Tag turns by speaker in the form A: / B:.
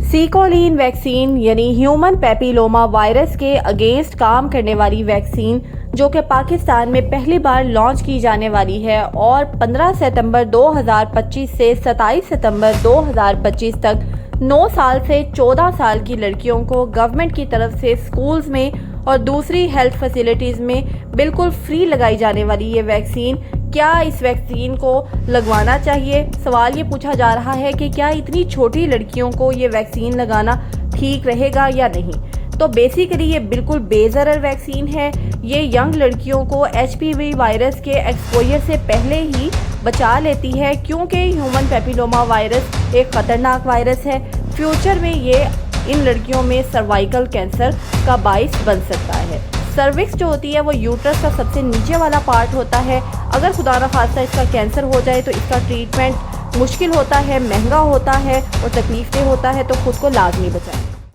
A: सीकोलिन vaccine यानी human papilloma virus के against काम करने वाली वैक्सीन जो कि पाकिस्तान में पहली बार लॉन्च की जाने वाली है और 15 सितंबर 2025 से 27 सितंबर 2025 तक 9 साल से 14 साल की लड़कियों को गवर्नमेंट की तरफ से स्कूल्स में और दूसरी हेल्थ फैसिलिटीज़ में बिल्कुल फ्री लगाई जाने वाली ये वैक्सीन। क्या इस वैक्सीन को लगवाना चाहिए? सवाल ये पूछा जा रहा है कि क्या इतनी छोटी लड़कियों को ये वैक्सीन लगाना ठीक रहेगा या नहीं। तो बेसिकली ये बिल्कुल बेज़रर वैक्सीन है। ये यंग लड़कियों को HPV वायरस के एक्सपोजर से पहले ही बचा लेती है, क्योंकि ह्यूमन पैपिलोमा वायरस एक ख़तरनाक वायरस है। फ्यूचर में ये इन लड़कियों में सर्वाइकल कैंसर का बाइस बन सकता है। सर्विक्स जो होती है वो यूट्रस का सबसे नीचे वाला पार्ट होता है। अगर खुदा न खास्ता इसका कैंसर हो जाए तो इसका ट्रीटमेंट मुश्किल होता है, महंगा होता है और तकलीफ देह होता है, तो खुद को लाजमी बचाएं।